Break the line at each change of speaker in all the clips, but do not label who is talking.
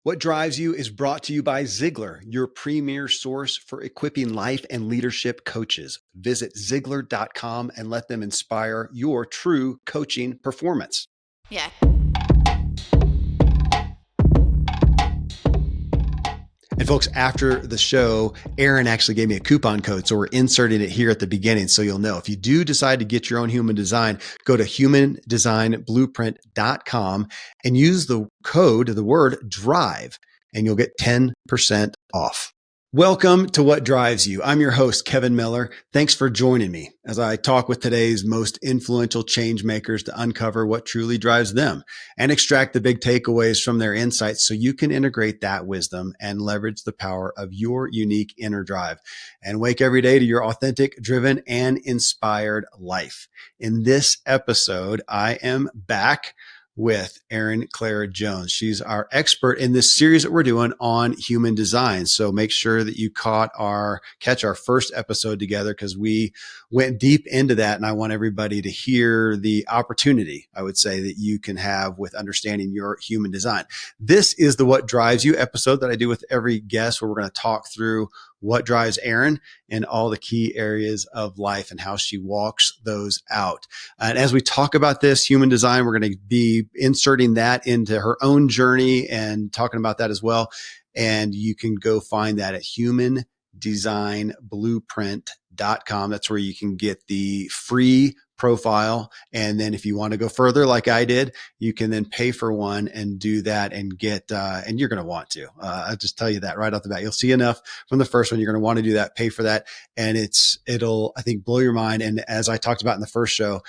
What Drives You is brought to you by Ziglar, your premier source for equipping life and leadership coaches. Visit Ziglar.com and let them inspire your true coaching performance.
Yeah.
And folks, after the show, Erin actually gave me a coupon code. So we're inserting it here at the beginning. So you'll know if you do decide to get your own human design, go to humandesignblueprint.com and use the code, the word drive, and you'll get 10% off. Welcome to What Drives You. I'm your host, Kevin Miller. Thanks for joining me as I talk with today's most influential change makers to uncover what truly drives them and extract the big takeaways from their insights so you can integrate that wisdom and leverage the power of your unique inner drive and wake every day to your authentic, driven, and inspired life. In this episode, I am back with Erin Claire Jones. She's our expert in this series that we're doing on human design. So make sure that you catch our first episode together because we went deep into that. And I want everybody to hear the opportunity, I would say, that you can have with understanding your human design. This is the What Drives You episode that I do with every guest, where we're going to talk through what drives Erin in all the key areas of life and how she walks those out. And as we talk about this human design, we're going to be inserting that into her own journey and talking about that as well. And you can go find that at humandesignblueprint.com. That's where you can get the free profile. And then if you want to go further, like I did, you can then pay for one and do that and get, and you're going to want to, I'll just tell you that right off the bat. You'll see enough from the first one. You're going to want to do that, pay for that. And it'll, I think, blow your mind. And as I talked about in the first show,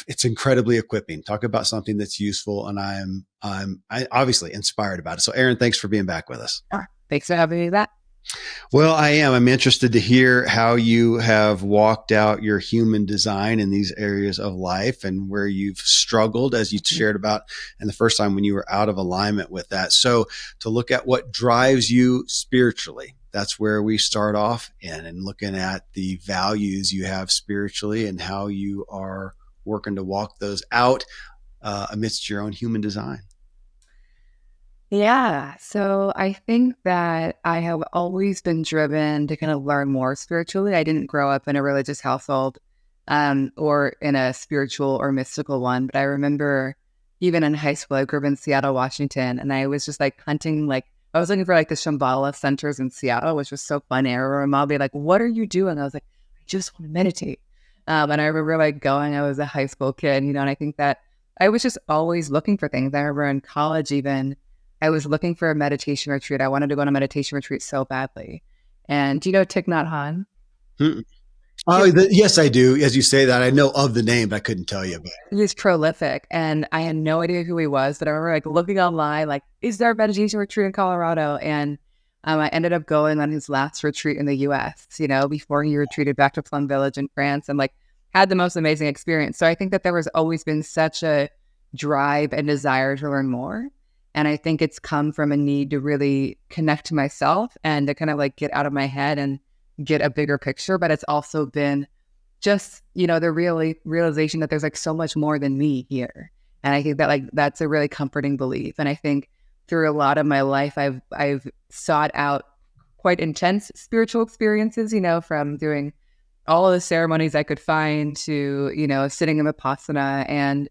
it's incredibly equipping. Talk about something that's useful. And I'm obviously inspired about it. So Erin, thanks for being back with us.
Thanks for having me back.
Well, I am. I'm interested to hear how you have walked out your human design in these areas of life and where you've struggled, as you shared about in the first time when you were out of alignment with that. So to look at what drives you spiritually, that's where we start off in, and looking at the values you have spiritually and how you are working to walk those out amidst your own human design.
Yeah. So I think that I have always been driven to kind of learn more spiritually. I didn't grow up in a religious household or in a spiritual or mystical one. But I remember even in high school, I grew up in Seattle, Washington, and I was just like hunting, like I was looking for like the Shambhala centers in Seattle, which was so fun. I remember my mom be like, "What are you doing?" I was like, "I just want to meditate." And I remember like going, I was a high school kid, and I think that I was just always looking for things. I remember in college even, I was looking for a meditation retreat. I wanted to go on a meditation retreat so badly. And do you know Thich Nhat Hanh?
Yes, I do. As you say that, I know of the name, but I couldn't tell you.
He was prolific, and I had no idea who he was. But I remember like looking online, like, is there a meditation retreat in Colorado? And I ended up going on his last retreat in the U.S. Before he retreated back to Plum Village in France, and like had the most amazing experience. So I think that there has always been such a drive and desire to learn more. And I think it's come from a need to really connect to myself and to kind of like get out of my head and get a bigger picture. But it's also been just, the realization that there's like so much more than me here. And I think that like that's a really comforting belief. And I think through a lot of my life, I've sought out quite intense spiritual experiences, from doing all of the ceremonies I could find to, sitting in Vipassana. And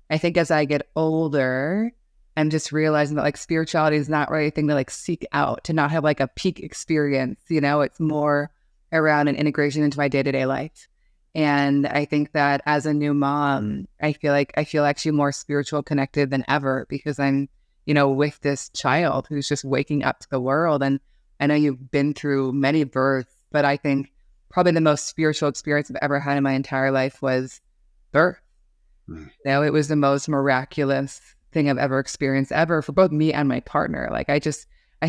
I think as I get older, I'm just realizing that like spirituality is not really a thing to like seek out, to not have like a peak experience. It's more around an integration into my day-to-day life. And I think that as a new mom, I feel actually more spiritual connected than ever because I'm, with this child who's just waking up to the world. And I know you've been through many births, but I think probably the most spiritual experience I've ever had in my entire life was birth. It was the most miraculous thing I've ever experienced ever for both me and my partner. Like I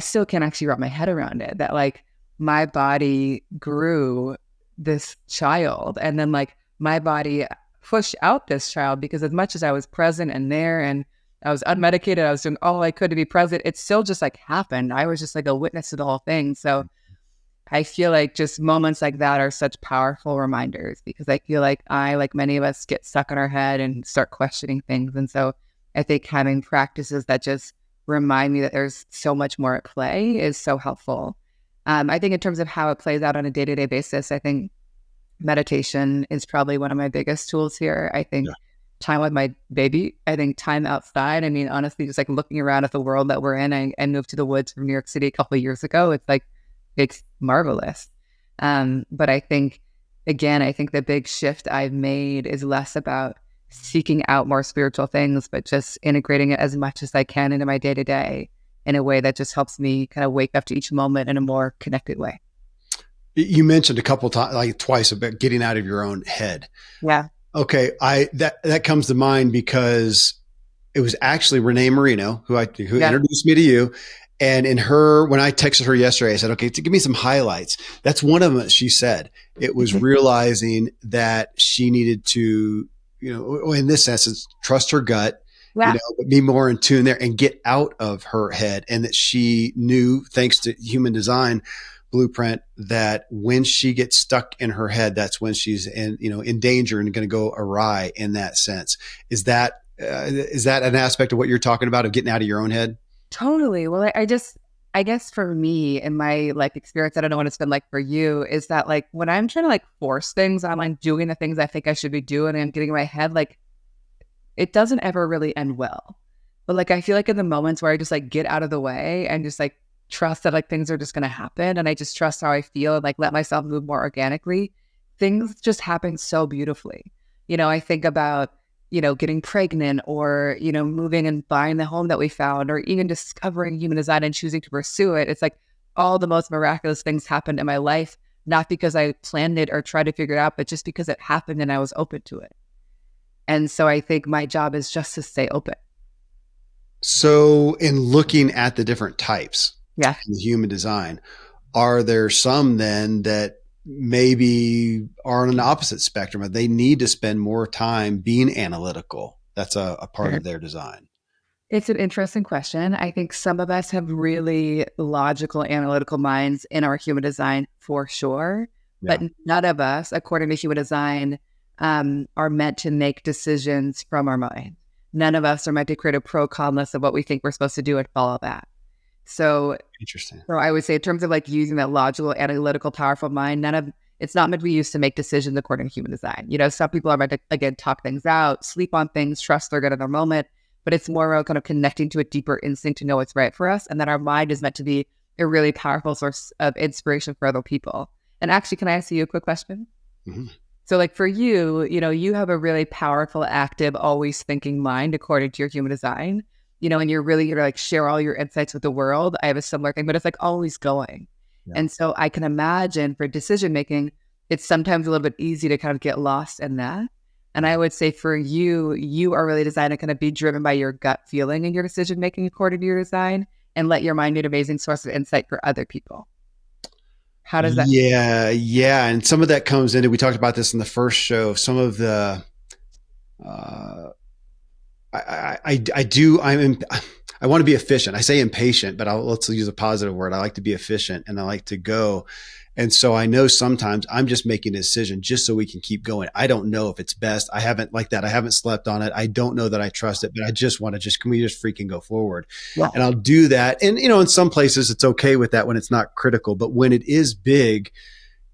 still can't actually wrap my head around it, that like my body grew this child and then like my body pushed out this child, because as much as I was present and there and I was unmedicated, I was doing all I could to be present, it still just like happened. I was just like a witness to the whole thing. So I feel like just moments like that are such powerful reminders, because I feel like like many of us, get stuck in our head and start questioning things. And so I think having practices that just remind me that there's so much more at play is so helpful. I think in terms of how it plays out on a day-to-day basis, I think meditation is probably one of my biggest tools here. I
Yeah.
think time with my baby. I think time outside. I mean, honestly, just like looking around at the world that we're in. I moved to the woods from New York City a couple of years ago. It's like, it's marvelous. But I think, again, I think the big shift I've made is less about seeking out more spiritual things, but just integrating it as much as I can into my day to day in a way that just helps me kind of wake up to each moment in a more connected way.
You mentioned a couple times, like twice, about getting out of your own head.
Yeah.
Okay, that comes to mind because it was actually Renee Marino who
Yeah.
introduced me to you. And when I texted her yesterday, I said, okay, to give me some highlights. That's one of them that she said. It was realizing that she needed to, in this sense, trust her gut,
Yeah.
but be more in tune there and get out of her head. And that she knew, thanks to human design blueprint, that when she gets stuck in her head, that's when she's in danger and going to go awry in that sense. Is that an aspect of what you're talking about, of getting out of your own head?
Totally. Well, I guess for me in my like experience, I don't know what it's been like for you, is that like when I'm trying to like force things, I'm like doing the things I think I should be doing and I'm getting in my head, like it doesn't ever really end well. But like I feel like in the moments where I just like get out of the way and just like trust that like things are just gonna happen and I just trust how I feel and like let myself move more organically, things just happen so beautifully. I think about, getting pregnant or, moving and buying the home that we found or even discovering human design and choosing to pursue it. It's like all the most miraculous things happened in my life, not because I planned it or tried to figure it out, but just because it happened and I was open to it. And so I think my job is just to stay open.
So, in looking at the different types
Yeah.
in human design, are there some then that maybe are on an opposite spectrum? They need to spend more time being analytical. That's a part of their design.
It's an interesting question. I think some of us have really logical, analytical minds in our human design for sure,
Yeah.
but none of us, according to human design, are meant to make decisions from our mind. None of us are meant to create a pro-con list of what we think we're supposed to do and follow that. So,
Interesting.
so I would say in terms of like using that logical, analytical, powerful mind, it's not meant to be used to make decisions according to human design. Some people are meant to, again, talk things out, sleep on things, trust they're good in their moment, but it's more about kind of connecting to a deeper instinct to know what's right for us. And that our mind is meant to be a really powerful source of inspiration for other people. And actually, can I ask you a quick question?
Mm-hmm.
So like for you, you have a really powerful, active, always thinking mind according to your human design, and you're really here to like share all your insights with the world. I have a similar thing, but it's like always going.
Yeah.
And so I can imagine for decision making, it's sometimes a little bit easy to kind of get lost in that. And I would say for you, you are really designed to kind of be driven by your gut feeling in your decision making according to your design and let your mind be an amazing source of insight for other people. How does that?
Yeah, yeah, and some of that comes into. We talked about this in the first show. Some of the, I do. I want to be efficient. I say impatient, but let's use a positive word. I like to be efficient, and I like to go. And so I know sometimes I'm just making a decision just so we can keep going. I don't know if it's best. I haven't like that. I haven't slept on it. I don't know that I trust it, but I just want to can we just freaking go forward?
Yeah.
And I'll do that. And, in some places it's okay with that when it's not critical, but when it is big,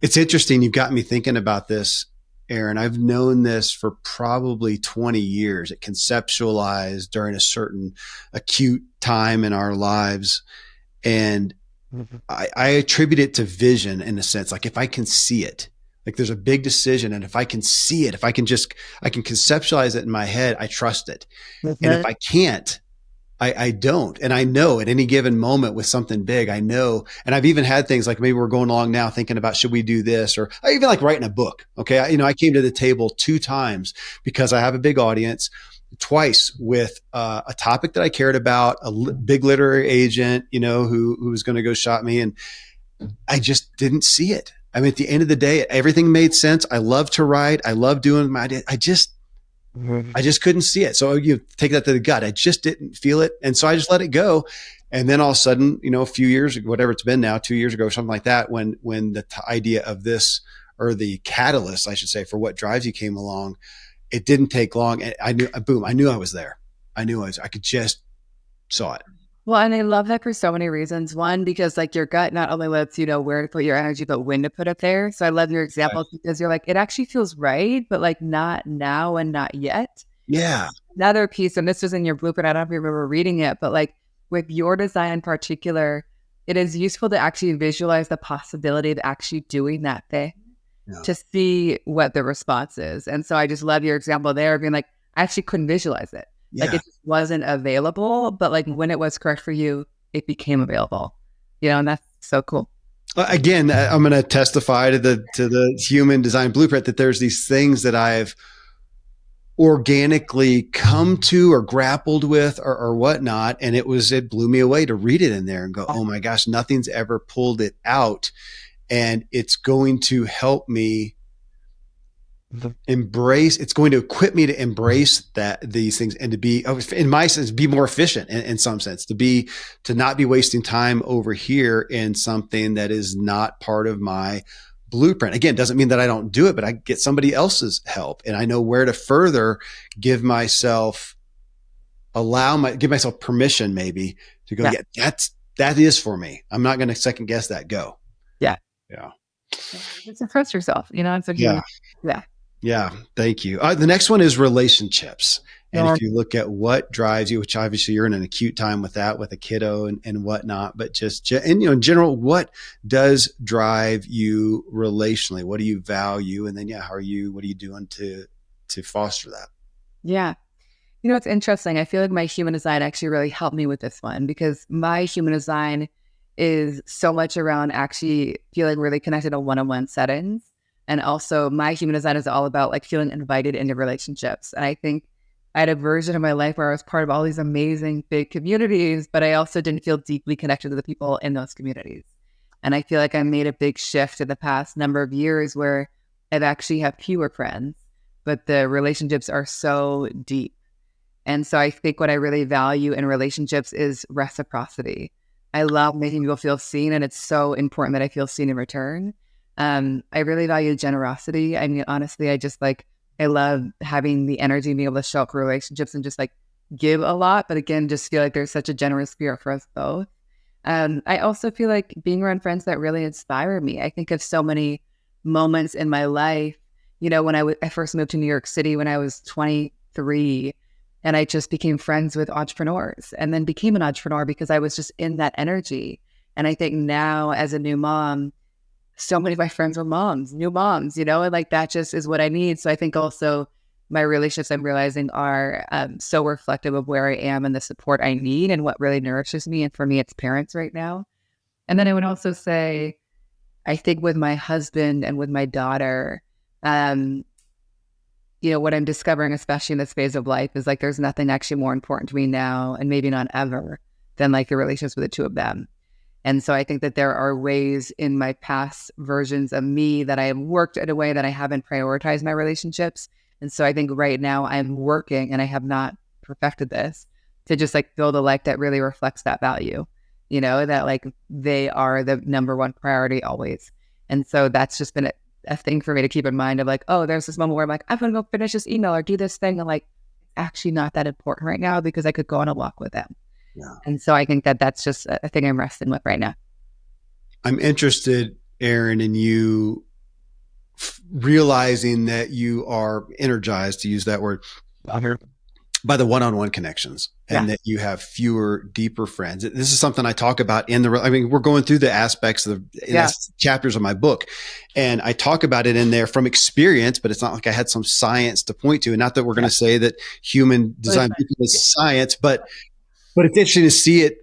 it's interesting. You've got me thinking about this, Erin. I've known this for probably 20 years. It conceptualized during a certain acute time in our lives. And I attribute it to vision in a sense. Like if I can see it, like there's a big decision. And if I can see it, if I can conceptualize it in my head, I trust it.
Mm-hmm.
And if I can't, I don't. And I know at any given moment with something big, I know. And I've even had things like maybe we're going along now thinking about, should we do this? Or I even like writing a book. Okay. I came to the table 2 times because I have a big audience, twice with a topic that I cared about, big literary agent, who was going to go shop me. And I just didn't see it. I mean, at the end of the day, everything made sense. I love to write. I love doing my, I just couldn't see it. So you take that to the gut. I just didn't feel it. And so I just let it go. And then all of a sudden, a few years, whatever it's been now, 2 years ago, something like that, when the idea of this, or the catalyst, I should say, for what drives you came along, it didn't take long. And I knew I was there. I knew I could just saw it.
Well, and I love that for so many reasons. One, because like your gut not only lets you know where to put your energy, but when to put it there. So I love your
Right.
examples because you're like, it actually feels right, but like not now and not yet.
Yeah.
Another piece, and this was in your blueprint, I don't know if you remember reading it, but like with your design in particular, it is useful to actually visualize the possibility of actually doing that thing
Yeah.
to see what the response is. And so I just love your example there of being like, I actually couldn't visualize it. Like
Yeah.
it just wasn't available, but like when it was correct for you, it became available. And that's so cool.
Again, I'm going to testify to the human design blueprint that there's these things that I've organically come to or grappled with or whatnot. And it blew me away to read it in there and go, oh my gosh, nothing's ever pulled it out. And it's going to help me it's going to equip me to embrace these things and to be, in my sense, be more efficient in some sense, to not be wasting time over here in something that is not part of my blueprint. Again, doesn't mean that I don't do it, but I get somebody else's help and I know where to further give myself permission maybe to go, yeah, that is for me. I'm not going to second guess that. Go.
Yeah.
Yeah.
Just trust yourself, it's a human. Yeah.
Yeah. Thank you. The next one is relationships. And
Yeah.
if you look at what drives you, which obviously you're in an acute time with that, with a kiddo and whatnot, but in general, what does drive you relationally? What do you value? And then, what are you doing to foster that?
Yeah. It's interesting. I feel like my human design actually really helped me with this one because my human design is so much around actually feeling really connected to one-on-one settings. And also my human design is all about like feeling invited into relationships. And I think I had a version of my life where I was part of all these amazing big communities, but I also didn't feel deeply connected to the people in those communities. And I feel like I made a big shift in the past number of years where I've actually have fewer friends, but the relationships are so deep. And so I think what I really value in relationships is reciprocity. I love making people feel seen, and it's so important that I feel seen in return. I really value generosity. I mean, honestly, I love having the energy and being able to show up for relationships and just like give a lot. But again, just feel like there's such a generous spirit for us both. I also feel like being around friends that really inspire me. I think of so many moments in my life, when I first moved to New York City when I was 23. And I just became friends with entrepreneurs and then became an entrepreneur because I was just in that energy. And I think now as a new mom, so many of my friends were new moms, and like that just is what I need. So I think also my relationships I'm realizing are so reflective of where I am and the support I need and what really nourishes me. And for me, it's parents right now. And then I would also say, I think with my husband and with my daughter, what I'm discovering, especially in this phase of life, is like there's nothing actually more important to me now, and maybe not ever, than like the relationships with the two of them. And so I think that there are ways in my past versions of me that I have worked in a way that I haven't prioritized my relationships. And so I think right now I'm working, and I have not perfected this, to just like build a life that really reflects that value, that like they are the number one priority always. And so that's just been a thing for me to keep in mind of like, oh, there's this moment where I'm like, I'm going to go finish this email or do this thing. And like, actually not that important right now because I could go on a walk with them.
Yeah.
And so I think that that's just a thing I'm wrestling with right now.
I'm interested, Erin, in you realizing that you are energized, to use that word, by the one-on-one connections, and that you have fewer, deeper friends. This is something I talk about we're going through the aspects of chapters of my book, and I talk about it in there from experience, but it's not like I had some science to point to. And not that we're going to say that human design is science, but it's interesting to see it.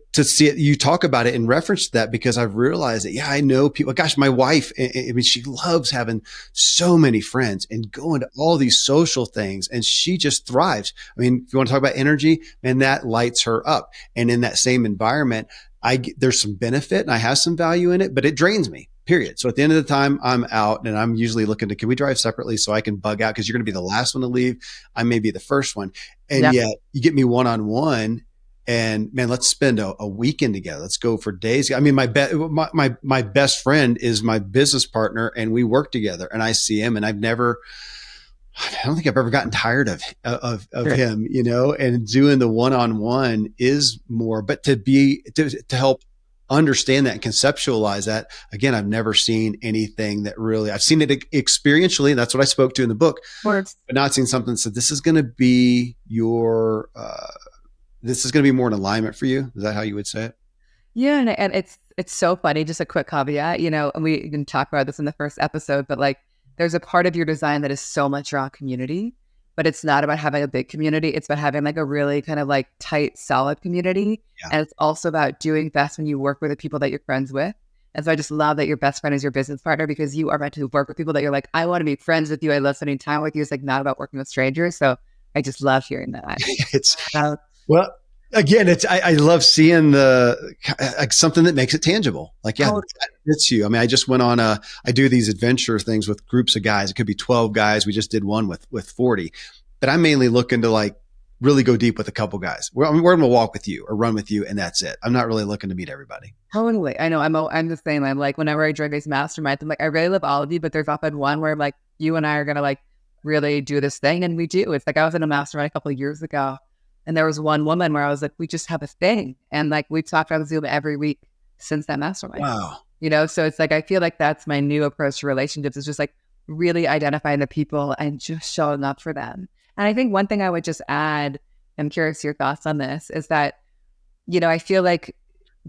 You talk about it in reference to that, because I've realized that, I know people. Gosh, my wife, I mean, she loves having so many friends and going to all these social things, and she just thrives. I mean, if you want to talk about energy, man, that lights her up. And in that same environment, there's some benefit and I have some value in it, but it drains me. Period. So at the end of the time, I'm out, and I'm usually looking to, can we drive separately so I can bug out? Because you're going to be the last one to leave. I may be the first one. And yet you get me one-on-one, and man, let's spend a weekend together. Let's go for days. I mean, my best friend is my business partner, and we work together, and I see him, and I've never I don't think I've ever gotten tired of
Sure.
him, and doing the one-on-one is more, but to help understand that and conceptualize that, again, I've never seen anything that really, I've seen it experientially. That's what I spoke to in the book,
Words.
but not seen something that said, this is going to be this is going to be more in alignment for you. Is that how you would say it?
Yeah, and it's so funny. Just a quick caveat, and we can talk about this in the first episode, but like, there's a part of your design that is so much around community, but it's not about having a big community. It's about having like a really kind of like tight, solid community,
Yeah.
and it's also about doing best when you work with the people that you're friends with. And so I just love that your best friend is your business partner, because you are meant to work with people that you're like, I want to be friends with you. I love spending time with you. It's like not about working with strangers. So I just love hearing that.
It's
Uh,
well, again, I love seeing like something that makes it tangible. Like, yeah,
how
that fits you. I mean, I just went on I do these adventure things with groups of guys. It could be 12 guys. We just did one with 40, but I'm mainly looking to like really go deep with a couple guys. We're going to walk with you or run with you, and that's it. I'm not really looking to meet everybody.
Totally. I know. I'm the same. I'm like, whenever I join these masterminds, I'm like, I really love all of you, but there's often one where I'm like, you and I are gonna like really do this thing, and we do. It's like I was in a mastermind a couple of years ago, and there was one woman where I was like, we just have a thing, and like we've talked on Zoom every week since that mastermind.
Wow.
So it's like I feel like that's my new approach to relationships, is just like really identifying the people and just showing up for them. And I think one thing I would just add, I'm curious your thoughts on this, is that I feel like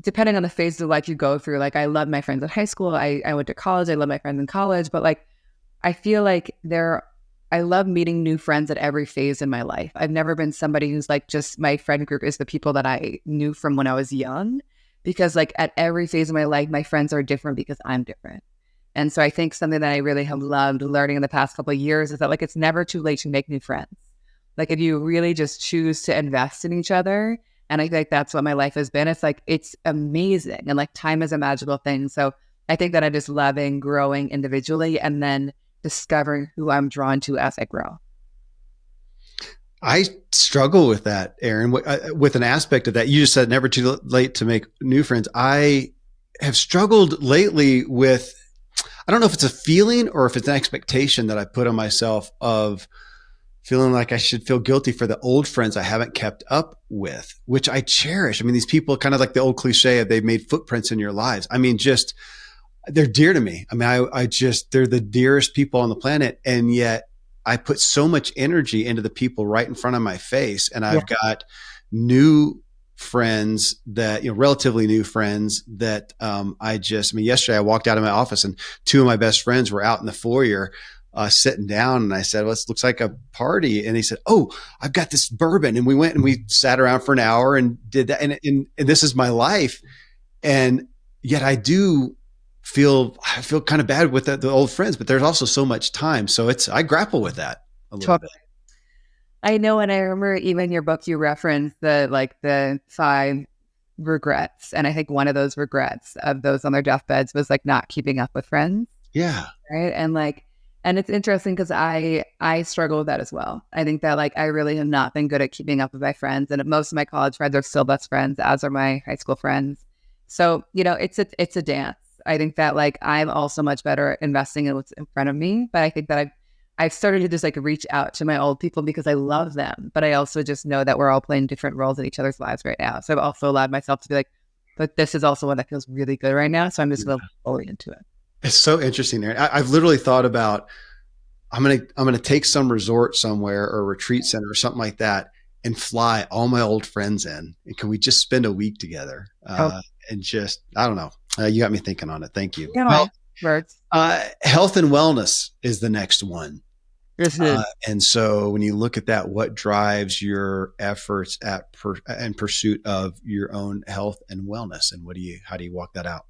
depending on the phase of life you go through, like I love my friends in high school. I went to college. I love my friends in college. But like, I feel like I love meeting new friends at every phase in my life. I've never been somebody who's like, just my friend group is the people that I knew from when I was young, because like at every phase of my life, my friends are different because I'm different. And so I think something that I really have loved learning in the past couple of years is that like, it's never too late to make new friends. Like if you really just choose to invest in each other. And I think that's what my life has been. It's like, it's amazing. And like time is a magical thing. So I think that I'm just loving growing individually and then discovering who I'm drawn to as I grow.
I struggle with that, Erin, with an aspect of that. You just said never too late to make new friends. I have struggled lately with, I don't know if it's a feeling or if it's an expectation that I put on myself of feeling like I should feel guilty for the old friends I haven't kept up with, which I cherish. I mean, these people, kind of like the old cliche of they've made footprints in your lives. I mean, just they're dear to me. I mean, I just, they're the dearest people on the planet. And yet I put so much energy into the people right in front of my face. And I've got new friends that, relatively new friends that I mean, yesterday I walked out of my office and two of my best friends were out in the foyer sitting down, and I said, well, this looks like a party. And he said, oh, I've got this bourbon. And we went and we sat around for an hour and did that. And this is my life. And yet I feel kind of bad with the old friends, but there's also so much time. So I grapple with that a little bit.
I know. And I remember even in your book, you referenced the 5 regrets. And I think one of those regrets of those on their deathbeds was like not keeping up with friends.
Yeah.
Right. And it's interesting because I struggle with that as well. I think that like I really have not been good at keeping up with my friends, and most of my college friends are still best friends, as are my high school friends. So it's a dance. I think that like I'm also much better at investing in what's in front of me, but I think that I've started to just like reach out to my old people because I love them, but I also just know that we're all playing different roles in each other's lives right now. So I've also allowed myself to be like, but this is also one that feels really good right now, so I'm just going to fully into it.
It's so interesting, Erin. I've literally thought about, I'm gonna take some resort somewhere or a retreat center or something like that and fly all my old friends in. And can we just spend a week together? And just, I don't know. You got me thinking on it. Thank you.
Well,
health and wellness is the next one.
Yes,
and so when you look at that, what drives your efforts in pursuit of your own health and wellness, and how do you walk that out?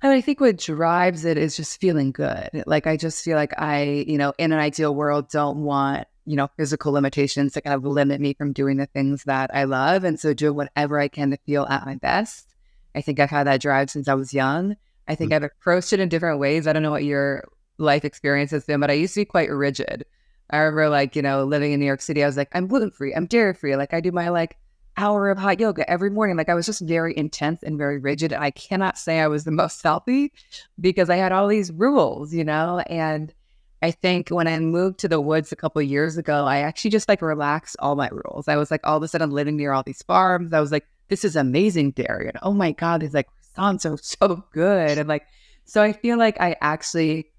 I think what drives it is just feeling good. Like, I just feel like I, in an ideal world, don't want, physical limitations to kind of limit me from doing the things that I love. And so doing whatever I can to feel at my best. I think I've had that drive since I was young. I think I've approached it in different ways. I don't know what your life experience has been, but I used to be quite rigid. I remember living in New York City, I was like, I'm gluten-free, I'm dairy-free. Like I do my hour of hot yoga every morning. Like I was just very intense and very rigid. I cannot say I was the most healthy because I had all these rules, and I think when I moved to the woods a couple of years ago, I actually just like relaxed all my rules. I was like, all of a sudden living near all these farms. I was like, this is amazing dairy. And oh my God, these like croissants are so good. And like, so I feel like I actually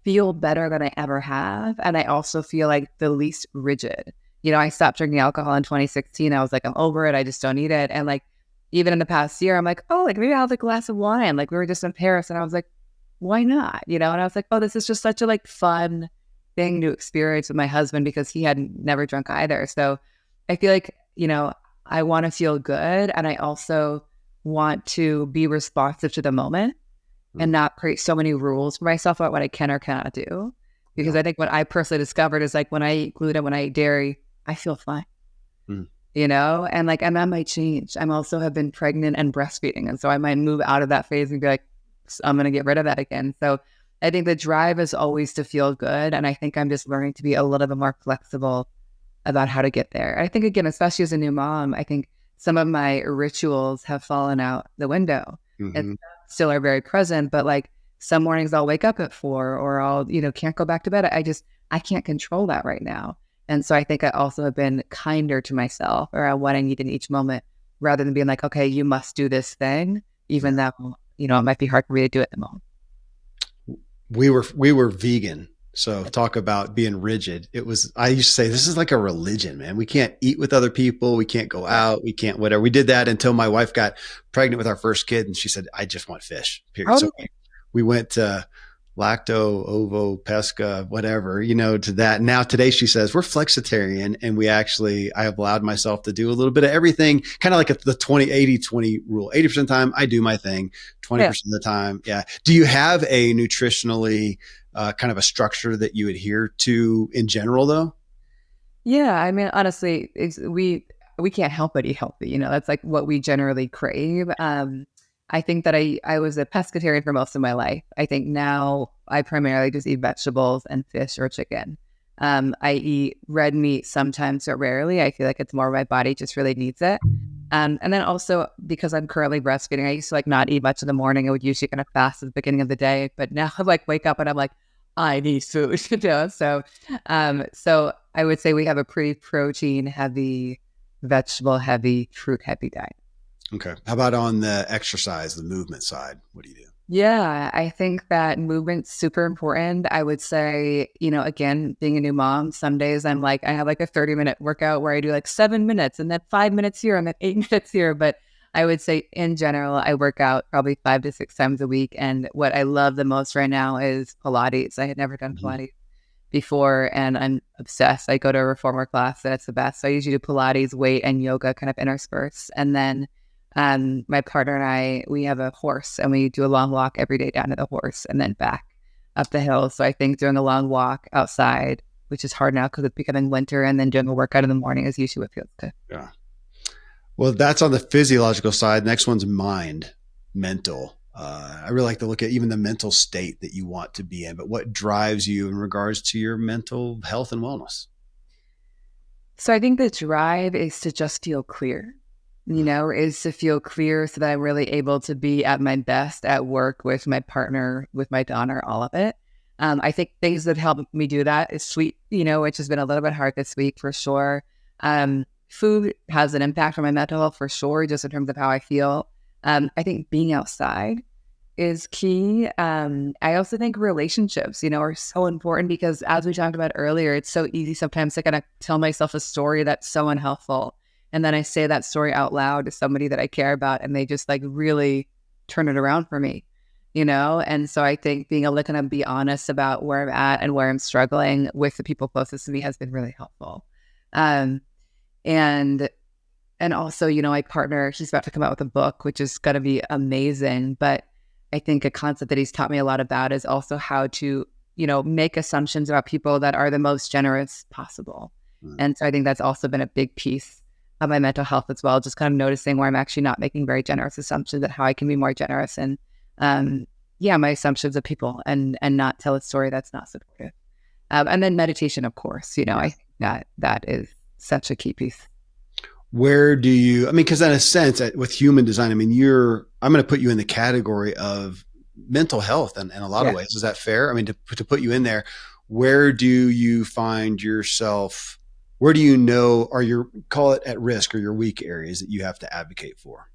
feel better than I ever have. And I also feel like the least rigid. I stopped drinking alcohol in 2016. I was like, I'm over it. I just don't need it. And like, even in the past year, I'm like, oh, like maybe I'll have a glass of wine. Like we were just in Paris and I was like, why not? And I was like, oh, this is just such a like fun thing to experience with my husband because he had never drunk either. So I feel like, I want to feel good. And I also want to be responsive to the moment and not create so many rules for myself about what I can or cannot do. Because I think what I personally discovered is like when I eat gluten, when I eat dairy, I feel fine.
Mm.
And like, and that might change. I'm also have been pregnant and breastfeeding. And so I might move out of that phase and be like, I'm going to get rid of that again. So I think the drive is always to feel good. And I think I'm just learning to be a little bit more flexible about how to get there. I think, again, especially as a new mom, I think some of my rituals have fallen out the window and still are very present. But like some mornings I'll wake up at 4 or I'll, can't go back to bed. I can't control that right now. And so I think I also have been kinder to myself around what I need in each moment rather than being like, okay, you must do this thing, even though, it might be hard for me to do at the moment.
We were vegan. So talk about being rigid. I used to say, this is like a religion, man. We can't eat with other people. We can't go out. We can't whatever. We did that until my wife got pregnant with our first kid. And she said, I just want fish, period. So we went to lacto, ovo, pesca, whatever, to that. Now today she says we're flexitarian and I have allowed myself to do a little bit of everything, kind of like the 20 rule. 80% of the time I do my thing, 20% of the time. Yeah. Do you have a nutritionally kind of a structure that you adhere to in general though?
Yeah. I mean, honestly, we can't help but eat healthy. That's like what we generally crave. I think that I was a pescatarian for most of my life. I think now I primarily just eat vegetables and fish or chicken. I eat red meat sometimes, but rarely. I feel like it's more my body just really needs it. And then also because I'm currently breastfeeding, I used to like not eat much in the morning. I would usually kind of fast at the beginning of the day, but now I like wake up and I'm like, I need food. So I would say we have a pretty protein heavy, vegetable heavy, fruit heavy diet.
Okay. How about on the exercise, the movement side? What do you do?
Yeah, I think that movement's super important. I would say, again, being a new mom, some days I'm like, I have like a 30-minute workout where I do like 7 minutes and then 5 minutes here and then 8 minutes here. But I would say in general, I work out probably 5 to 6 times a week. And what I love the most right now is Pilates. I had never done Pilates before and I'm obsessed. I go to a reformer class and it's the best. So I usually do Pilates, weight, and yoga kind of interspersed. And then my partner and I, we have a horse and we do a long walk every day down to the horse and then back up the hill. So I think doing a long walk outside, which is hard now because it's becoming winter, and then doing a workout in the morning is usually what feels good.
Yeah. Well, that's on the physiological side. Next one's mental. I really like to look at even the mental state that you want to be in, but what drives you in regards to your mental health and wellness?
So I think the drive is to just feel clear. Is to feel clear so that I'm really able to be at my best at work with my partner, with my daughter, all of it. I think things that help me do that is sleep, which has been a little bit hard this week for sure. Food has an impact on my mental health for sure, just in terms of how I feel. I think being outside is key. I also think relationships, are so important because as we talked about earlier, it's so easy sometimes to kind of tell myself a story that's so unhelpful. And then I say that story out loud to somebody that I care about and they just like really turn it around for me, And so I think being able to kind of be honest about where I'm at and where I'm struggling with the people closest to me has been really helpful. And also, my partner, he's about to come out with a book, which is going to be amazing. But I think a concept that he's taught me a lot about is also how to, make assumptions about people that are the most generous possible. And so I think that's also been a big piece of my mental health as well, just kind of noticing where I'm actually not making very generous assumptions and how I can be more generous and my assumptions of people and not tell a story that's not supportive. And then meditation, of course, I think that is such a key piece.
Where do you, because in a sense with human design, I'm going to put you in the category of mental health in a lot of ways. Is that fair? To put you in there, where do you find yourself? Where do you know, or your call it at risk or your weak areas that you have to advocate for?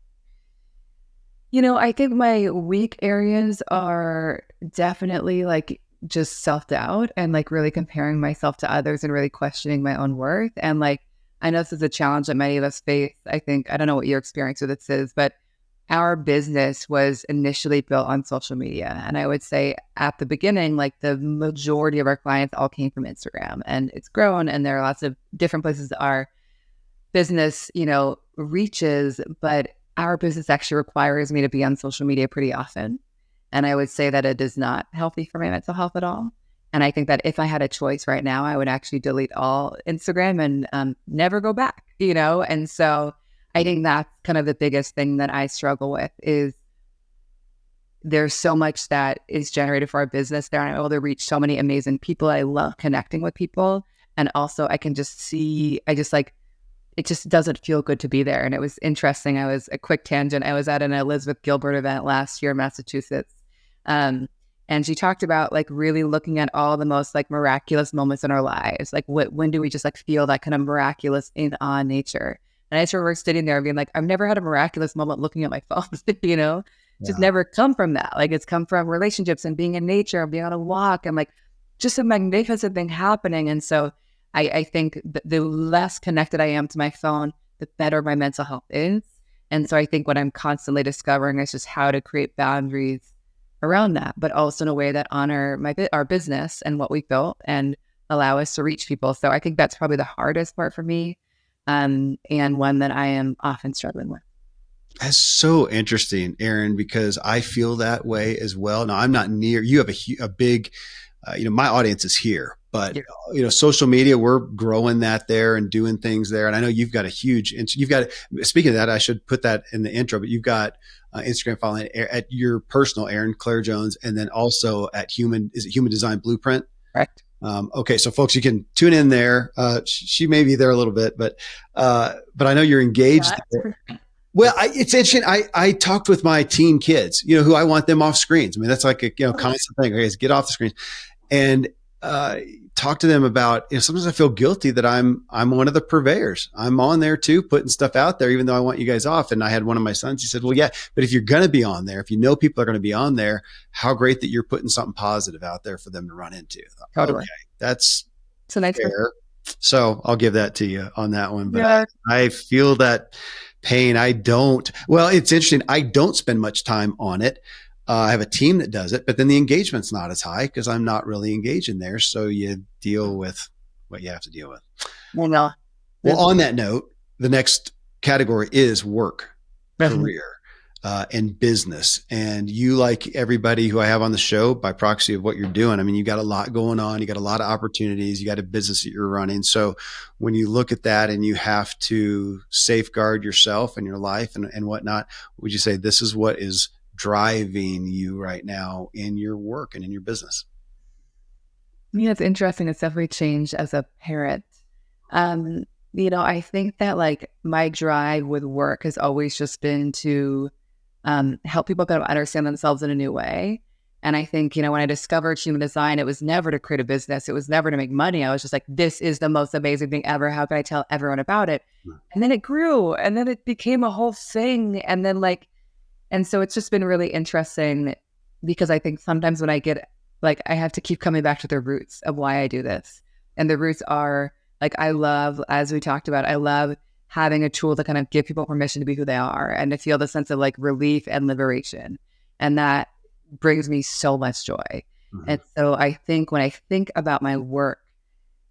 I think my weak areas are definitely like just self-doubt and like really comparing myself to others and really questioning my own worth. And like, I know this is a challenge that many of us face. I think, I don't know what your experience with this is, but our business was initially built on social media. And I would say at the beginning, like the majority of our clients all came from Instagram, and it's grown. And there are lots of different places our business, reaches, but our business actually requires me to be on social media pretty often. And I would say that it is not healthy for my mental health at all. And I think that if I had a choice right now, I would actually delete all Instagram and never go back, And so I think that's kind of the biggest thing that I struggle with is there's so much that is generated for our business there. I'm able to reach so many amazing people. I love connecting with people. And also I can just see, it just doesn't feel good to be there. And it was interesting. I was a quick tangent. I was at an Elizabeth Gilbert event last year in Massachusetts. And she talked about like really looking at all the most like miraculous moments in our lives. Like when do we just like feel that kind of miraculous in awe nature? And I just remember sitting there being like, I've never had a miraculous moment looking at my phone, just
Yeah.
never come from that. Like it's come from relationships and being in nature and being on a walk and like just a magnificent thing happening. And so I think the less connected I am to my phone, the better my mental health is. And so I think what I'm constantly discovering is just how to create boundaries around that, but also in a way that honor our business and what we built and allow us to reach people. So I think that's probably the hardest part for me, and one that I am often struggling with.
That's so interesting, Erin, because I feel that way as well. Now, I'm not near, you have a big, my audience is here, but,
Yeah.
Social media, we're growing that there and doing things there. And I know you've got speaking of that, I should put that in the intro, but you've got Instagram following at your personal Erin Claire Jones, and then also at Human Design Blueprint?
Correct.
Okay, so folks, you can tune in there. She may be there a little bit, but I know you're engaged there. Well, it's interesting. I talked with my teen kids, who I want them off screens. I mean, that's like a constant thing. Okay, get off the screen, and talk to them about. Sometimes I feel guilty that I'm one of the purveyors. I'm on there too, putting stuff out there, even though I want you guys off. And I had one of my sons. He said, "Well, yeah, but if you're going to be on there, if you know people are going to be on there, how great that you're putting something positive out there for them to run into."
Totally.
Okay, that's
So nice.
fair. So I'll give that to you on that one. But
Yeah.
I feel that pain. It's interesting. I don't spend much time on it. I have a team that does it, but then the engagement's not as high because I'm not really engaged in there. So you deal with what you have to deal with.
Well,
Well, on that note, the next category is work, career, and business. And you, like everybody who I have on the show, by proxy of what you're doing, I mean, you got a lot going on. You got a lot of opportunities. You got a business that you're running. So when you look at that and you have to safeguard yourself and your life and whatnot, would you say this is what is driving you right now in your work and in your business?
Yeah, it's interesting. It's definitely changed as a parent. I think that like my drive with work has always just been to help people kind of understand themselves in a new way. And I think, when I discovered human design, it was never to create a business. It was never to make money. I was just like, this is the most amazing thing ever. How can I tell everyone about it? And then it grew, and then it became a whole thing. And then and so it's just been really interesting because I think sometimes when I get I have to keep coming back to the roots of why I do this. And the roots are I love, as we talked about, I love having a tool to kind of give people permission to be who they are and to feel the sense of relief and liberation. And that brings me so much joy. Mm-hmm. And so I think when I think about my work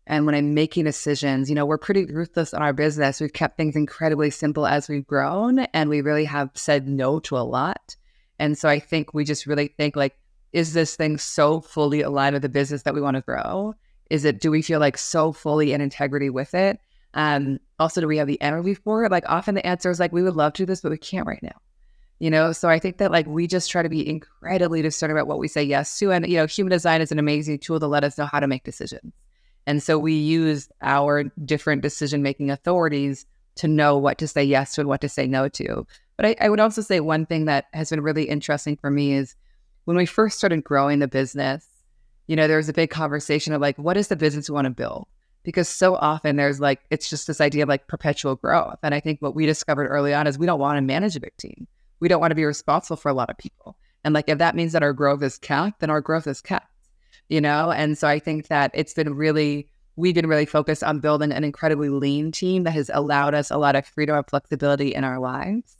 and when I'm making decisions, we're pretty ruthless in our business. We've kept things incredibly simple as we've grown, and we really have said no to a lot. And so I think we just really think is this thing so fully aligned with the business that we want to grow? Do we feel so fully in integrity with it? Also, do we have the energy for it? Often the answer is we would love to do this, but we can't right now. So I think that we just try to be incredibly discerning about what we say yes to. And, human design is an amazing tool to let us know how to make decisions. And so we use our different decision-making authorities to know what to say yes to and what to say no to. But I would also say one thing that has been really interesting for me is when we first started growing the business, there's a big conversation of like, what is the business we want to build? Because so often there's like, it's just this idea of like perpetual growth. And I think what we discovered early on is we don't want to manage a big team. We don't want to be responsible for a lot of people. And like, if that means that our growth is capped, then our growth is capped, And so I think that we've been really focused on building an incredibly lean team that has allowed us a lot of freedom and flexibility in our lives,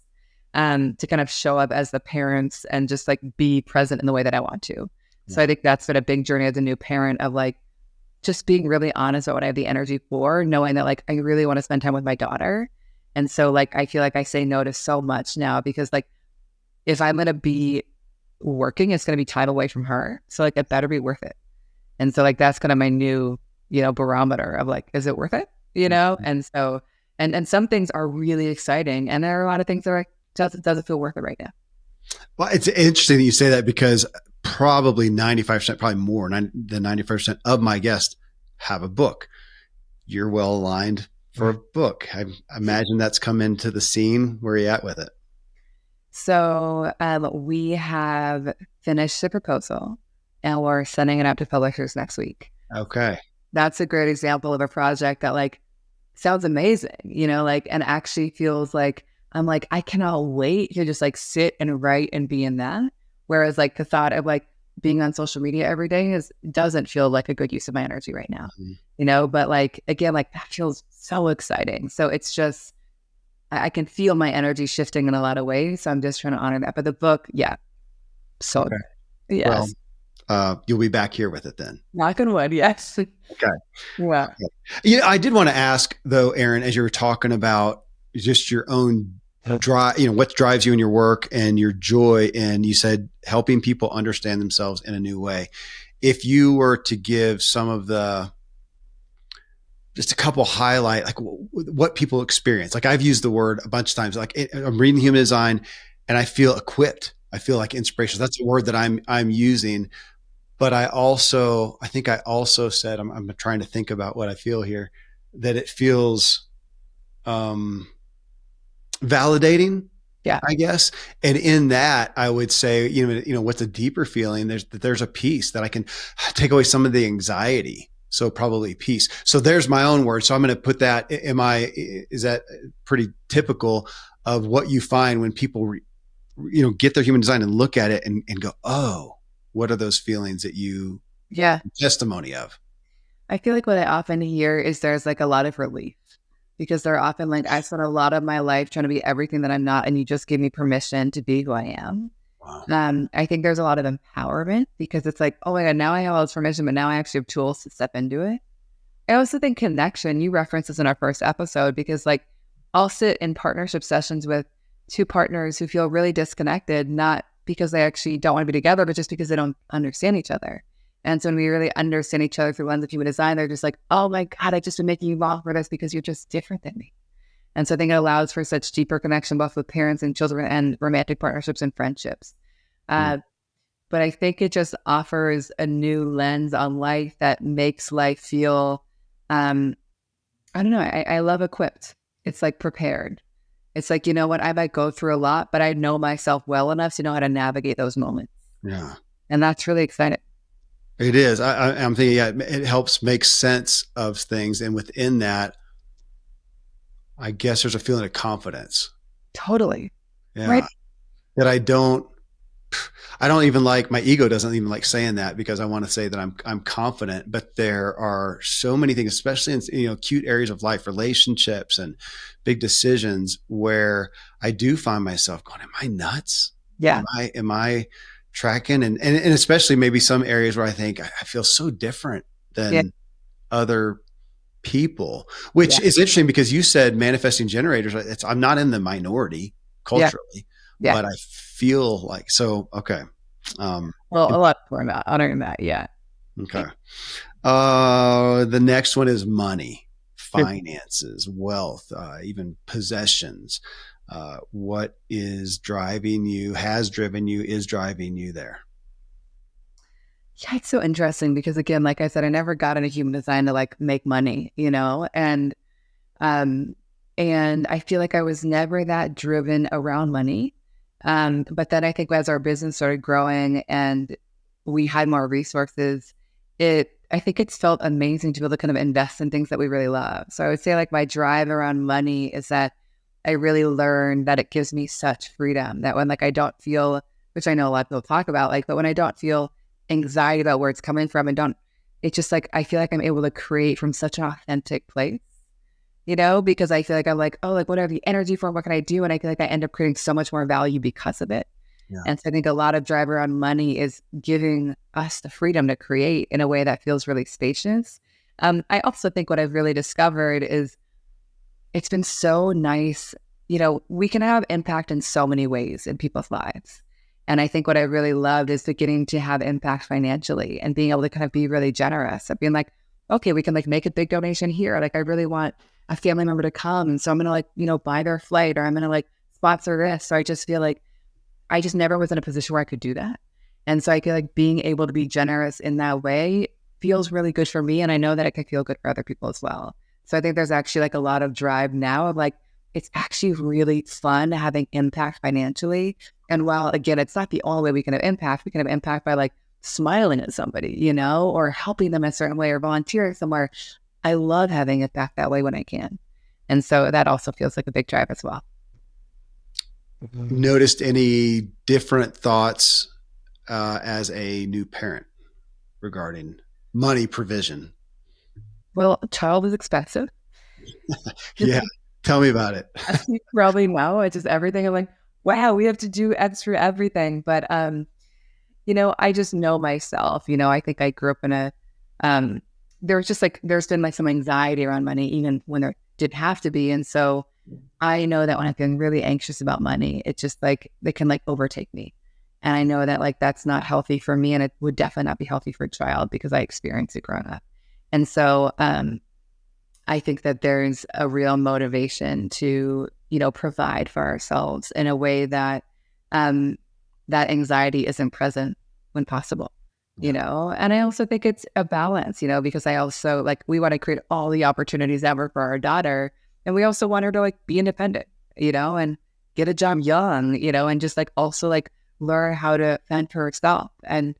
to kind of show up as the parents and just like be present in the way that I want to. So I think that's been a big journey as a new parent of like, just being really honest about what I have the energy for, knowing that like, I really want to spend time with my daughter. And so like, I feel like I say no to so much now because like, if I'm going to be working, it's going to be time away from her. So like, it better be worth it. And so like, that's kind of my new, barometer of like, is it worth it? And so, and some things are really exciting. And there are a lot of things that are like, doesn't feel worth it right now.
Well, it's interesting that you say that because probably 95%, probably more than 95% of my guests have a book. You're well aligned for a book. I imagine that's come into the scene. Where are you at with it?
So we have finished the proposal and we're sending it out to publishers next week.
Okay.
That's a great example of a project that like sounds amazing, and actually feels like I'm like, I cannot wait to just like sit and write and be in that. Whereas like the thought of like being on social media every day doesn't feel like a good use of my energy right now, but like, again, like that feels so exciting. So it's just, I can feel my energy shifting in a lot of ways. So I'm just trying to honor that. But the book, yeah. So, okay. Yes.
Well, you'll be back here with it then.
Knock on wood. Yes.
Okay.
Wow.
Yeah. I did want to ask though, Erin, as you were talking about just your own drive, what drives you in your work and your joy. And you said helping people understand themselves in a new way. If you were to give some of just a couple highlight, like what people experience, like I've used the word a bunch of times, like I'm reading human design and I feel equipped. I feel like inspiration. That's a word that I'm using. But I think I also said, I'm trying to think about what I feel here, that it feels, validating, I guess. And in that, I would say, what's a deeper feeling? There's a peace that I can take away some of the anxiety. So probably peace. So there's my own word. So I'm going to put that. Is that pretty typical of what you find when people, get their human design and look at it and go, oh, what are those feelings that you testimony of?
I feel like what I often hear is there's like a lot of relief. Because they're often like, I spent a lot of my life trying to be everything that I'm not, and you just give me permission to be who I am. Wow. I think there's a lot of empowerment because it's like, oh my God, now I have all this permission, but now I actually have tools to step into it. I also think connection, you referenced this in our first episode, because like I'll sit in partnership sessions with two partners who feel really disconnected, not because they actually don't want to be together, but just because they don't understand each other. And so when we really understand each other through the lens of human design, they're just like, oh my God, I've just been making you long for this because you're just different than me. And so I think it allows for such deeper connection, both with parents and children and romantic partnerships and friendships. But I think it just offers a new lens on life that makes life feel, I don't know, I love equipped. It's like prepared. It's like, what, I might go through a lot, but I know myself well enough to know how to navigate those moments.
Yeah.
And that's really exciting.
It is. I'm thinking, it helps make sense of things. And within that, I guess there's a feeling of confidence.
Totally.
Yeah. Right. That I don't even like, my ego doesn't even like saying that because I want to say that I'm confident, but there are so many things, especially in, cute areas of life, relationships and big decisions where I do find myself going, am I nuts?
Yeah.
Am I tracking? And especially maybe some areas where I think I feel so different than other people, which is interesting because you said manifesting generators. I'm not in the minority culturally, but I feel like, so, okay.
Well, a lot more about honoring that. Yeah.
Okay. The next one is money, finances, wealth, even possessions. What is driving you, has driven you, is driving you there?
Yeah, it's so interesting because, again, like I said, I never got into human design to like make money, and I feel like I was never that driven around money. But then I think as our business started growing and we had more resources I think it's felt amazing to be able to kind of invest in things that we really love. So I would say like my drive around money is that I really learned that it gives me such freedom that when like I don't feel, which I know a lot of people talk about, like, but when I don't feel anxiety about where it's coming from and don't, it's just like, I feel like I'm able to create from such an authentic place, because I feel like I'm like, oh, like what I have the energy for, what can I do? And I feel like I end up creating so much more value because of it.
Yeah.
And so I think a lot of drive around money is giving us the freedom to create in a way that feels really spacious. I also think what I've really discovered is it's been so nice. We can have impact in so many ways in people's lives. And I think what I really loved is getting to have impact financially and being able to kind of be really generous of being like, okay, we can like make a big donation here. Like I really want a family member to come. And so I'm going to like, buy their flight, or I'm going to like sponsor this. So I just feel like I just never was in a position where I could do that. And so I feel like being able to be generous in that way feels really good for me. And I know that it can feel good for other people as well. So I think there's actually like a lot of drive now of like, it's actually really fun having impact financially. And while again, it's not the only way we can have impact by like smiling at somebody, or helping them a certain way or volunteering somewhere. I love having impact that way when I can. And so that also feels like a big drive as well.
Noticed any different thoughts as a new parent regarding money provision?
Well, a child is expensive.
Yeah. Tell me about it.
You probably know it's just everything. I'm like, wow, we have to do extra everything. But I just know myself. I think I grew up in there's been like some anxiety around money, even when there didn't have to be. And so I know that when I'm feeling really anxious about money, it's just like they can like overtake me. And I know that like that's not healthy for me, and it would definitely not be healthy for a child because I experienced it growing up. And so I think that there's a real motivation to, provide for ourselves in a way that that anxiety isn't present when possible, and I also think it's a balance, because I also like, we want to create all the opportunities ever for our daughter. And we also want her to like be independent, and get a job young, and just like also like learn how to fend for herself. And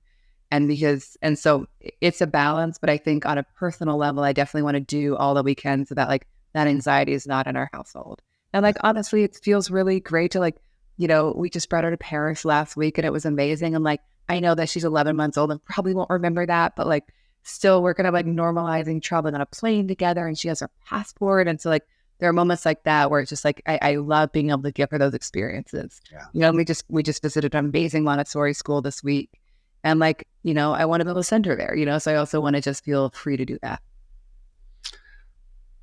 so it's a balance, but I think on a personal level, I definitely want to do all that we can so that like that anxiety is not in our household. And like, honestly, it feels really great to like, we just brought her to Paris last week and it was amazing. And like, I know that she's 11 months old and probably won't remember that, but like still we're kind of like normalizing traveling on a plane together, and she has her passport. And so like, there are moments like that where it's just like, I love being able to give her those experiences.
Yeah.
We just visited an amazing Montessori school this week. And like, I want to be able to send her there, so I also want to just feel free to do that.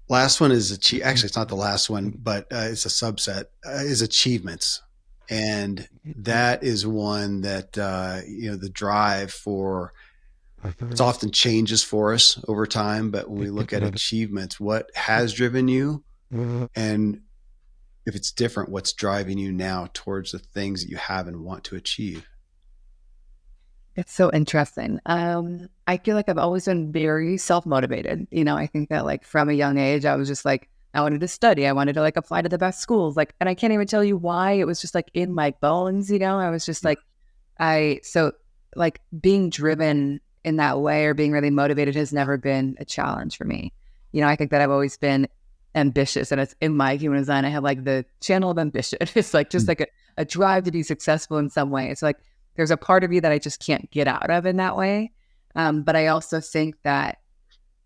Last one is actually, it's not the last one, but it's a subset, is achievements. And that is one that, the drive for, it often changes for us over time. But when we look at achievements, what has driven you? And if it's different, what's driving you now towards the things that you have and want to achieve?
It's so interesting. I feel like I've always been very self-motivated. I think that like from a young age, I was just like, I wanted to study. I wanted to like apply to the best schools. Like, and I can't even tell you why. It was just like in my bones, I was just like, so like being driven in that way or being really motivated has never been a challenge for me. I think that I've always been ambitious, and it's in my human design. I have like the channel of ambition. It's like just like a drive to be successful in some way. It's like, there's a part of me that I just can't get out of in that way. But I also think that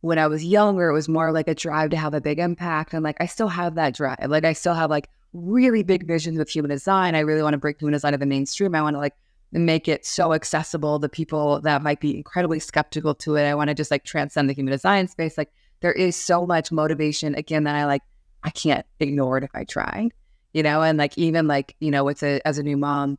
when I was younger, it was more like a drive to have a big impact. And like, I still have that drive. Like, I still have like really big visions with human design. I really want to bring human design to the mainstream. I want to like make it so accessible to people that might be incredibly skeptical to it. I want to just like transcend the human design space. Like, there is so much motivation, again, that I can't ignore it if I tried, and like, even like, as a new mom,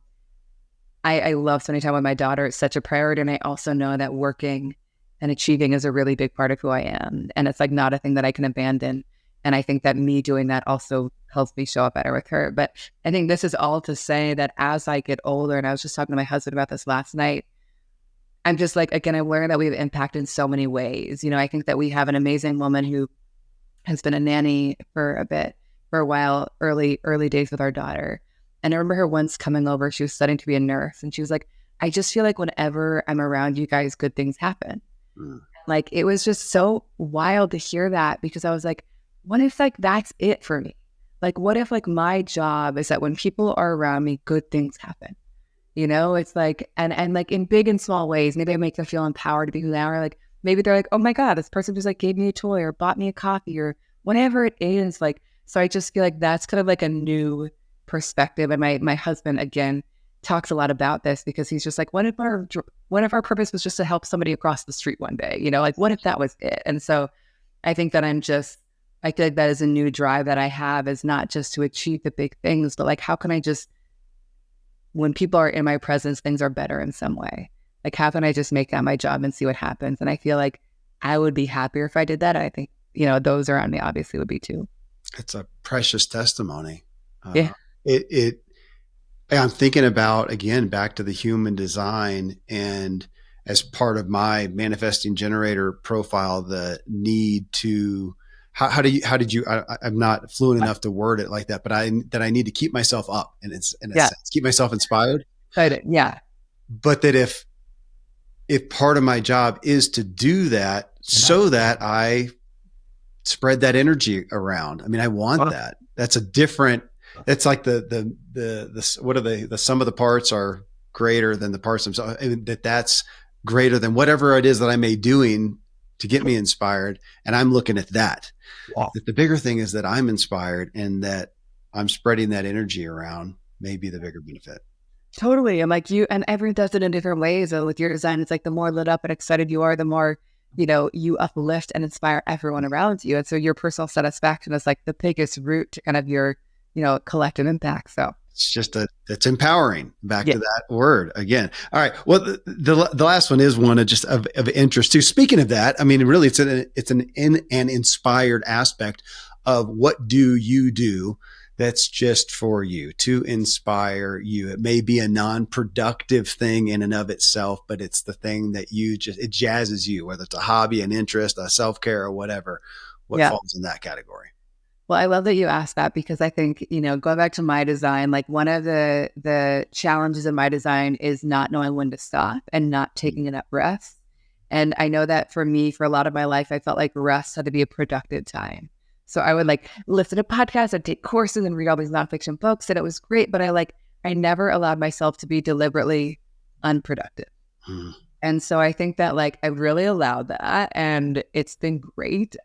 I love spending time with my daughter. It's such a priority. And I also know that working and achieving is a really big part of who I am. And it's like not a thing that I can abandon. And I think that me doing that also helps me show up better with her. But I think this is all to say that as I get older, and I was just talking to my husband about this last night, I'm just like, again, I learned that we have impact in so many ways. I think that we have an amazing woman who has been a nanny for a while, early days with our daughter. And I remember her once coming over, she was studying to be a nurse. And she was like, I just feel like whenever I'm around you guys, good things happen.
Mm.
Like, it was just so wild to hear that, because I was like, what if like that's it for me? Like, what if like my job is that when people are around me, good things happen? You know, it's like, and like in big and small ways, maybe I make them feel empowered to be who they are. Like maybe they're like, oh my God, this person just like gave me a toy or bought me a coffee or whatever it is. Like, so I just feel like that's kind of like a new perspective. And my husband, again, talks a lot about this, because he's just like, what if our purpose was just to help somebody across the street one day? You know, like what if that was it? And so I think that I feel like that is a new drive that I have, is not just to achieve the big things, but like, how can I just, when people are in my presence, things are better in some way. Like, how can I just make that my job and see what happens? And I feel like I would be happier if I did that. I think, those around me obviously would be too.
It's a precious testimony.
Yeah.
It I'm thinking about, again, back to the human design, and as part of my manifesting generator profile, the need to, how did you, I'm not fluent enough to word it like that, but that I need to keep myself up, and it's in a
Yeah.
sense, keep myself inspired.
Yeah.
But that if part of my job is to do that so that I spread that energy around. I mean, I want that. That's a different, it's like what are the sum of the parts are greater than the parts themselves. I mean, that's greater than whatever it is that I may doing to get me inspired. And I'm looking at that.
Wow.
That the bigger thing is that I'm inspired, and that I'm spreading that energy around may be the bigger benefit.
Totally. I'm like, and everyone does it in different ways. And with your design, it's like the more lit up and excited you are, the more, you uplift and inspire everyone around you. And so your personal satisfaction is like the biggest root to kind of your, collective impact. So
It's empowering. Back
yeah.
to that word again. All right. Well, the last one is one of interest too. Speaking of that, I mean, really, it's an inspired aspect of what do you do that's just for you, to inspire you. It may be a non-productive thing in and of itself, but it's the thing that it jazzes you, whether it's a hobby, an interest, a self-care, or whatever. What
Yeah.
falls in that category?
Well, I love that you asked that, because I think, going back to my design, like one of the challenges of my design is not knowing when to stop and not taking enough rest. And I know that for me, for a lot of my life, I felt like rest had to be a productive time. So I would like listen to podcasts and take courses and read all these nonfiction books, and it was great, but I never allowed myself to be deliberately unproductive.
Hmm.
And so I think that like I really allowed that, and it's been great.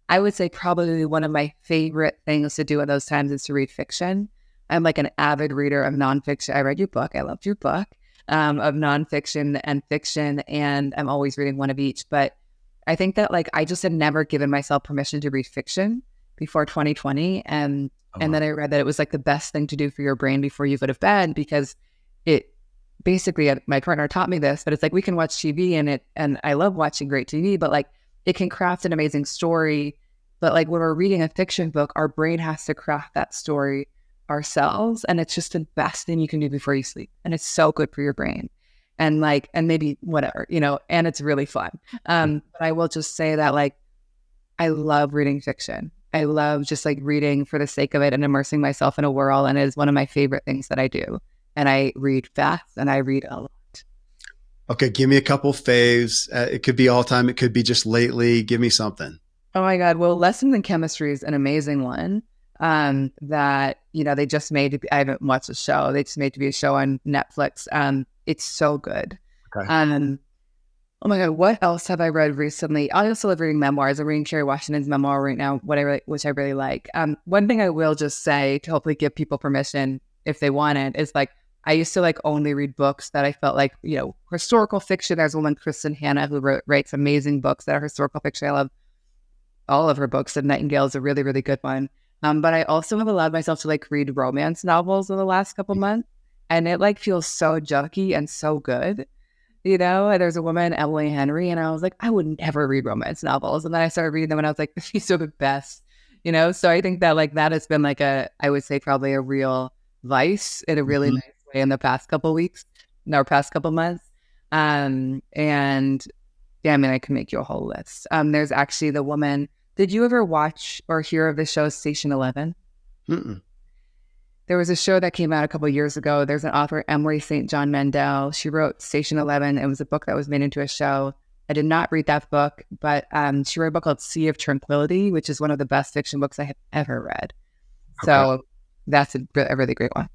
I would say probably one of my favorite things to do in those times is to read fiction. I'm like an avid reader of nonfiction. I read your book. I loved your book, of nonfiction and fiction, and I'm always reading one of each. But I think that like I just had never given myself permission to read fiction before 2020, and then I read that it was like the best thing to do for your brain before you go to bed, because it basically, my partner taught me this, but it's like we can watch TV and I love watching great TV, but like it can craft an amazing story. But like when we're reading a fiction book, our brain has to craft that story ourselves. And it's just the best thing you can do before you sleep. And it's so good for your brain. And like, and maybe whatever, and it's really fun. But I will just say that like, I love reading fiction. I love just like reading for the sake of it and immersing myself in a world. And it is one of my favorite things that I do. And I read fast and I read a lot.
Okay, give me a couple faves. It could be all time. It could be just lately. Give me something.
Oh my God. Well, Lessons in Chemistry is an amazing one that, they just made. I haven't watched the show. They just made to be a show on Netflix. It's so good.
Okay.
Oh my God. What else have I read recently? I also love reading memoirs. I'm reading Kerry Washington's memoir right now, which I really like. One thing I will just say to hopefully give people permission if they want it is like, I used to like only read books that I felt like, historical fiction. There's a woman, Kristen Hanna, who writes amazing books that are historical fiction. I love all of her books, and Nightingale is a really, really good one. But I also have allowed myself to like read romance novels in the last couple months, and it like feels so junky and so good. And there's a woman, Emily Henry, and I was like, I would never read romance novels. And then I started reading them and I was like, these are the best, So I think that like that has been like I would say probably a real vice in a really nice way in the past couple weeks, in our past couple months. And yeah, I mean, I can make you a whole list. There's actually the woman, did you ever watch or hear of the show Station 11?
Mm-mm.
There was a show that came out a couple of years ago. There's an author, Emery St. John Mandel. She wrote Station 11. It was a book that was made into a show. I did not read that book, but she wrote a book called Sea of Tranquility, which is one of the best fiction books I have ever read.
Okay.
So that's a really great one.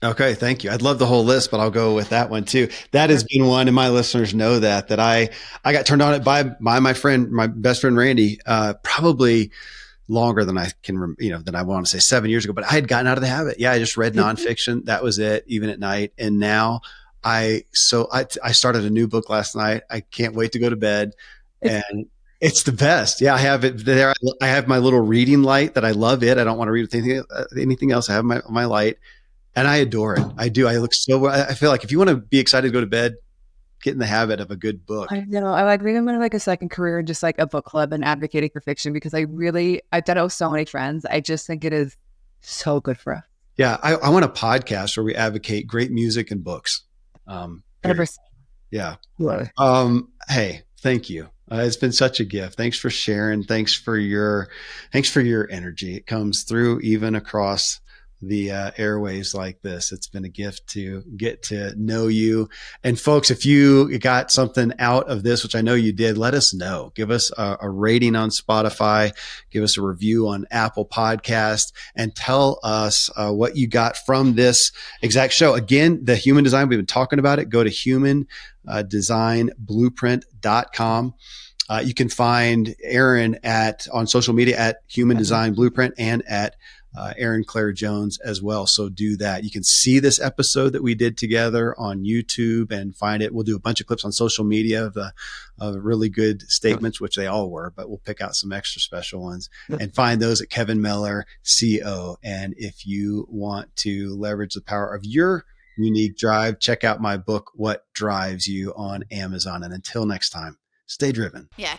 Okay, thank you. I'd love the whole list, but I'll go with that one too. That has
Sure.
been one, and my listeners know that I got turned on it by my friend, my best friend Randy, probably longer than I can, than I want to say 7 years ago. But I had gotten out of the habit. Yeah, I just read nonfiction. That was it, even at night. And now I started a new book last night. I can't wait to go to bed,
It's
and it's the best. Yeah, I have it there. I have my little reading light that I love it. I don't want to read anything else. I have my light. And I adore it. I do. I look so. I feel like if you want to be excited to go to bed, get in the habit of a good book.
I know. I like reading like a second career, just like a book club and advocating for fiction because I've done it with so many friends. I just think it is so good for us.
Yeah, I want a podcast where we advocate great music and books. Period.
100%.
Yeah.
Love
Hey, thank you. It's been such a gift. Thanks for sharing. Thanks for your energy. It comes through even across the airwaves like this. It's been a gift to get to know you. And folks, if you got something out of this, which I know you did, let us know. Give us a rating on Spotify. Give us a review on Apple Podcast, and tell us what you got from this exact show. Again, the human design, we've been talking about it. Go to humandesignblueprint.com. You can find Erin on social media at Human Design Blueprint and at Erin Claire Jones as well. So do that. You can see this episode that we did together on YouTube and find it. We'll do a bunch of clips on social media of really good statements, which they all were, but we'll pick out some extra special ones and find those at Kevin Miller CO. And if you want to leverage the power of your unique drive, check out my book, What Drives You, on Amazon. And until next time, stay driven.
Yeah.